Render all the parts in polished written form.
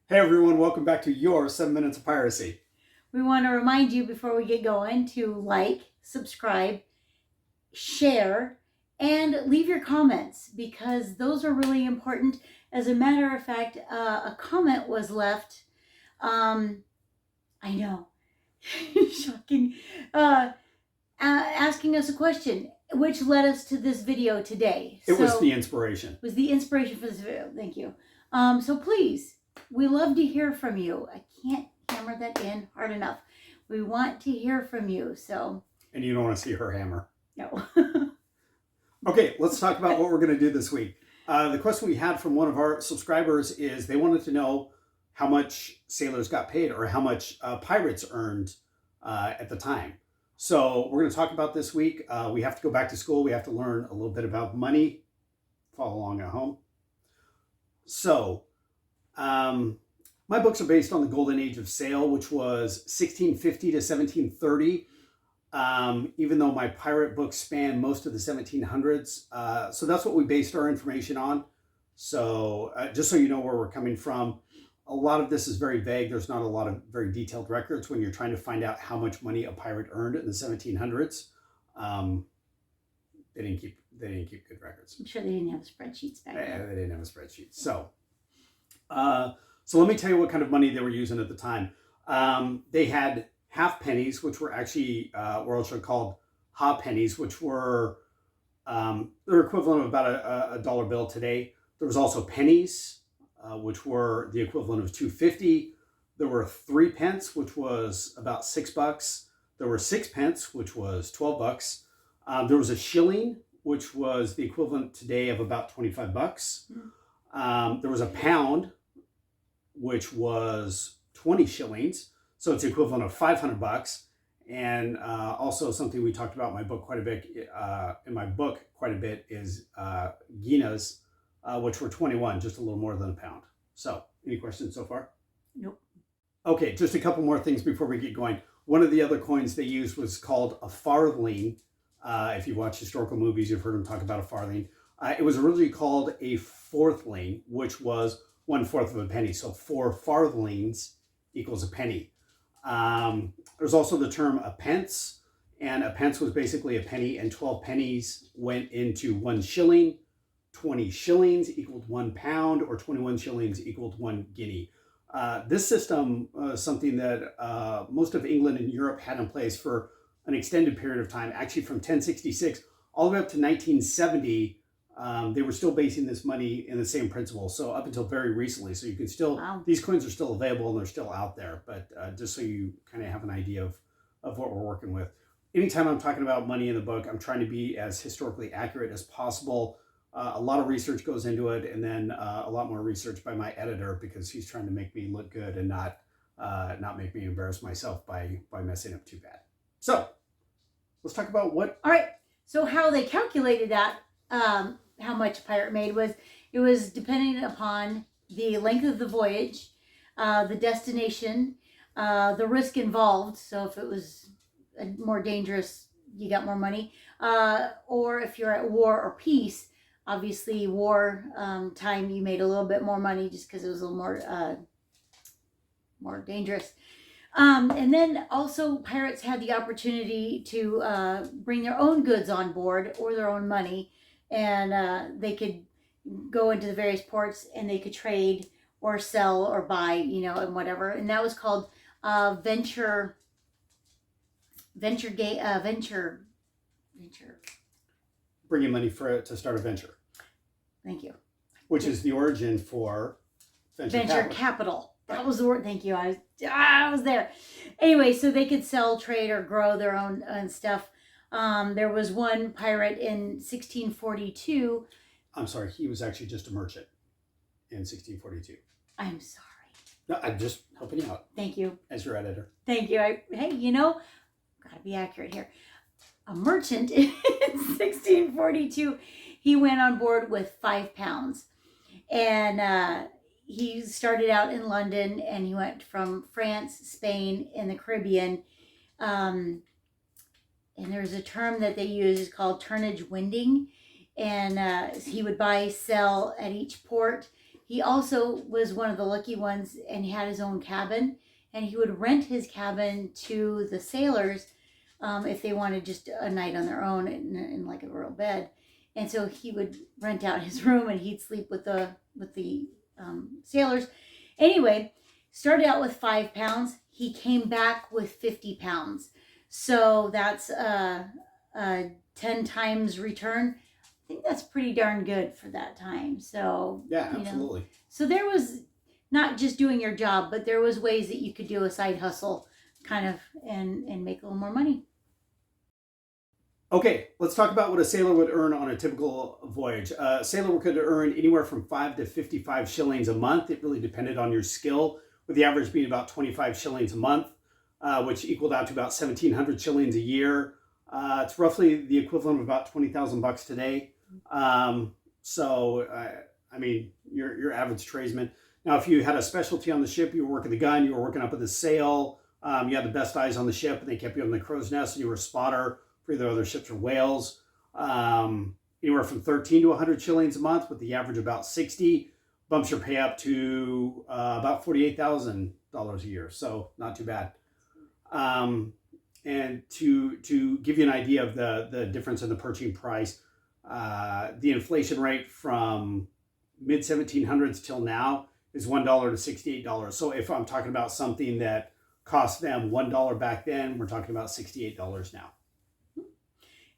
Hey everyone, welcome back to your 7 Minutes of Piracy. We want to remind you before we get going to like, subscribe, share, and leave your comments because those are really important. As a matter of fact, a comment was left. I know, shocking, asking us a question, which led us to this video today. It was the inspiration. It was the inspiration for this video. Thank you. So please, we love to hear from you. I can't hammer that in hard enough. We want to hear from you. So. And you don't want to see her hammer. No. Okay, let's talk about what we're going to do this week. The question we had from one of our subscribers is they wanted to know how much sailors got paid or how much pirates earned at the time. So we're going to talk about this week. We have to go back to school. We have to learn a little bit about money. Follow along at home. So, my books are based on the golden age of sail, which was 1650 to 1730, even though my pirate books span most of the 1700s. So that's what we based our information on. So just so you know where we're coming from, a lot of this is very vague. There's not a lot of very detailed records when you're trying to find out how much money a pirate earned in the 1700s. They didn't keep good records. I'm sure they didn't have spreadsheets back then. They didn't have a spreadsheet. So let me tell you what kind of money they were using at the time. They had half pennies, which were actually were also called ha pennies, which were they're equivalent of about a dollar bill today. There was also pennies, which were the equivalent of $2.50. There were 3 pence, which was about $6. There were 6 pence, which was $12. There was a shilling, which was the equivalent today of about $25. There was a pound, which was 20 shillings. So it's the equivalent of $500. And also something we talked about in my book quite a bit, is guineas, which were 21, just a little more than a pound. So any questions so far? Nope. Okay, just a couple more things before we get going. One of the other coins they used was called a farthing. If you watch historical movies, you've heard them talk about a farthing. It was originally called a fourthling, which was 1/4 of a penny. So 4 farthings equals a penny. There's also the term a pence, and a pence was basically a penny, and 12 pennies went into 1 shilling. 20 shillings equaled 1 pound, or 21 shillings equaled 1 guinea. This system is something that most of England and Europe had in place for an extended period of time, actually from 1066 all the way up to 1970. They were still basing this money in the same principle. So up until very recently. So you can still, these coins are still available and they're still out there. But just so you kind of have an idea of what we're working with. Anytime I'm talking about money in the book, I'm trying to be as historically accurate as possible. A lot of research goes into it, and then a lot more research by my editor because he's trying to make me look good and not make me embarrass myself by messing up too bad. So let's talk about what. All right. So how they calculated that, how much a pirate made it was depending upon the length of the voyage, the destination, the risk involved. So if it was more dangerous, you got more money. Or if you're at war or peace, obviously war time, you made a little bit more money just because it was a little more dangerous. And then also pirates had the opportunity to bring their own goods on board or their own money, and they could go into the various ports and they could trade or sell or buy, and whatever. And that was called venture. Bringing money to start a venture. Thank you. Which is the origin for venture capital. That was the word. Thank you. I was there. Anyway, so they could sell, trade, or grow their own stuff. There was one pirate in 1642. I'm sorry, he was actually just a merchant in 1642. I'm sorry. No, I'm just helping you out. Thank you. As your editor. Thank you. Hey, gotta be accurate here. A merchant in 1642, he went on board with 5 pounds. And he started out in London, and he went from France, Spain, and the Caribbean. And there's a term that they use called turnage winding. And he would buy, sell at each port. He also was one of the lucky ones, and he had his own cabin, and he would rent his cabin to the sailors if they wanted just a night on their own in like a royal bed. And so he would rent out his room, and he'd sleep with the sailors. Anyway, started out with 5 pounds. He came back with 50 pounds. So that's a 10 times return. I think that's pretty darn good for that time. So yeah, absolutely. You know, so there was not just doing your job, but there was ways that you could do a side hustle kind of and make a little more money. Okay, let's talk about what a sailor would earn on a typical voyage. A sailor could earn anywhere from 5 to 55 shillings a month. It really depended on your skill, with the average being about 25 shillings a month, which equaled out to about 1,700 shillings a year. It's roughly the equivalent of about 20,000 bucks today. So, I mean, your average tradesman. Now, if you had a specialty on the ship, you were working the gun, you were working up at the sail, you had the best eyes on the ship, and they kept you on the crow's nest, and you were a spotter for either other ships or whales. Anywhere from 13 to 100 shillings a month, with the average about 60. Bumps your pay up to about $48,000 a year, so not too bad. And to give you an idea of the difference in the purchasing price, the inflation rate from mid 1700s till now is $1 to $68. So if I'm talking about something that cost them $1 back then, we're talking about $68 now.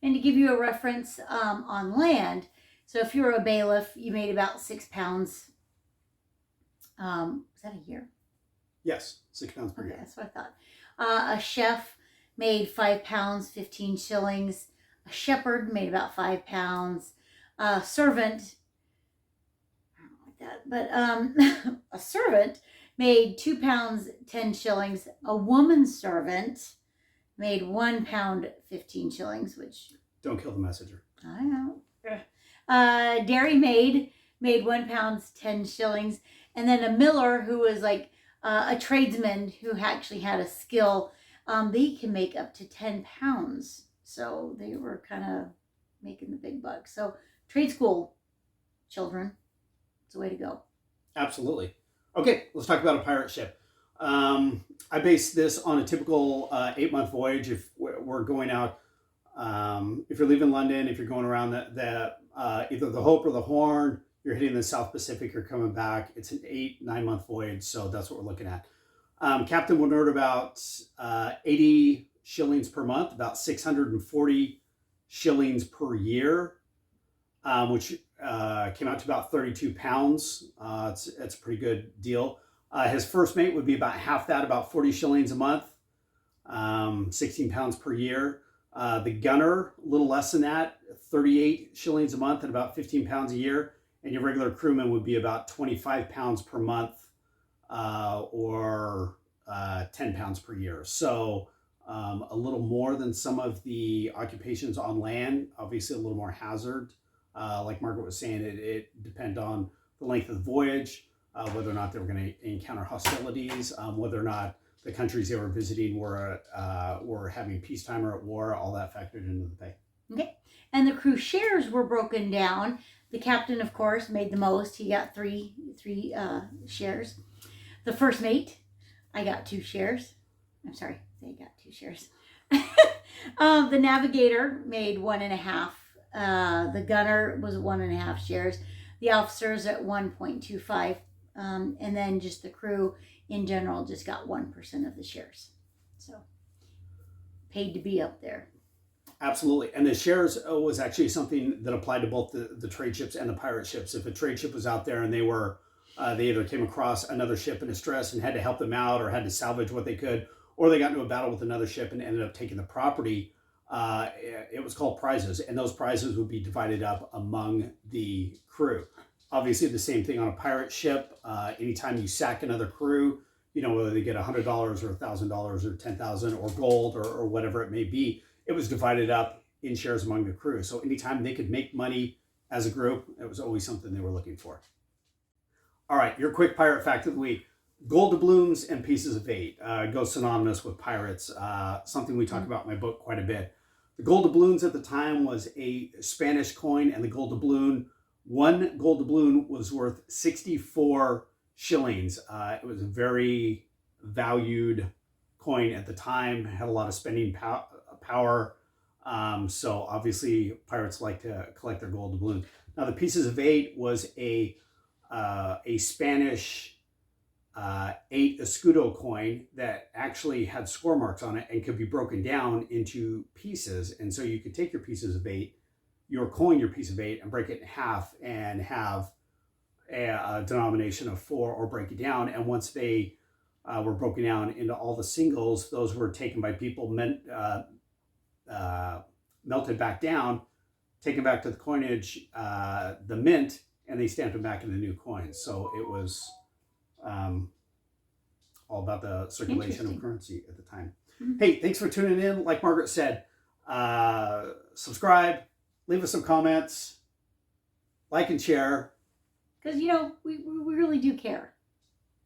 And to give you a reference on land, so if you were a bailiff, you made about 6 pounds. Is that a year? Yes, 6 pounds per year. That's what I thought. A chef made 5 pounds, 15 shillings. A shepherd made about 5 pounds. A servant, I don't like that, but a servant made 2 pounds, 10 shillings. A woman servant made 1 pound, 15 shillings, which... Don't kill the messenger. I know. Dairy maid made 1 pound, 10 shillings. And then a miller, who was like a tradesman who actually had a skill, they can make up to 10 pounds. So they were kind of making the big bucks. So trade school, children, it's the way to go. Absolutely. Okay, let's talk about a pirate ship. I base this on a typical 8-month voyage. If we're going out, if you're leaving London, if you're going around either the Hope or the Horn, you're hitting the South Pacific, you're coming back. It's an 8-9-month voyage, so that's what we're looking at. Captain will earn about 80 shillings per month, about 640 shillings per year, which came out to about 32 pounds. It's a pretty good deal. His first mate would be about half that, about 40 shillings a month, 16 pounds per year. The gunner, a little less than that, 38 shillings a month and about 15 pounds a year. And your regular crewman would be about 25 pounds per month or 10 pounds per year. So a little more than some of the occupations on land, obviously a little more hazard. Like Margaret was saying, it depends on the length of the voyage, whether or not they were going to encounter hostilities, whether or not the countries they were visiting were having peacetime or at war. All that factored into the pay. Okay. And the crew shares were broken down. The captain, of course, made the most. He got three shares. The first mate, I got 2 shares. I'm sorry, they got 2 shares. The navigator made 1.5. The gunner was 1.5 shares. The officers at 1.25. And then just the crew in general just got 1% of the shares. So paid to be up there. Absolutely. And the shares was actually something that applied to both the trade ships and the pirate ships. If a trade ship was out there and they either came across another ship in distress and had to help them out or had to salvage what they could, or they got into a battle with another ship and ended up taking the property, it was called prizes. And those prizes would be divided up among the crew. Obviously, the same thing on a pirate ship. Anytime you sack another crew, whether they get $100 or $1,000 or $10,000 or gold or whatever it may be, it was divided up in shares among the crew. So anytime they could make money as a group, it was always something they were looking for. All right, your quick pirate fact of the week. Gold doubloons and pieces of 8 go synonymous with pirates, something we talk about in my book quite a bit. The gold doubloons at the time was a Spanish coin, and the gold doubloon One gold doubloon was worth 64 shillings. It was a very valued coin at the time, had a lot of spending power. So obviously pirates like to collect their gold doubloons. Now the pieces of 8 was a Spanish 8 escudo coin that actually had score marks on it and could be broken down into pieces. And so you could take your pieces of 8, your piece of 8, and break it in half and have a denomination of 4, or break it down. And once they were broken down into all the singles, those were taken by people, melted back down, taken back to the coinage, the mint, and they stamped them back into new coins. So it was all about the circulation of currency at the time. Mm-hmm. Hey, thanks for tuning in. Like Margaret said, subscribe, leave us some comments, like and share. Because, you know, we really do care.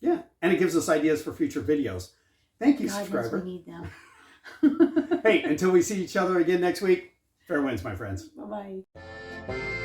Yeah, and it gives us ideas for future videos. Thank you, subscriber. We need them. Hey, until we see each other again next week, fair winds, my friends. Bye-bye.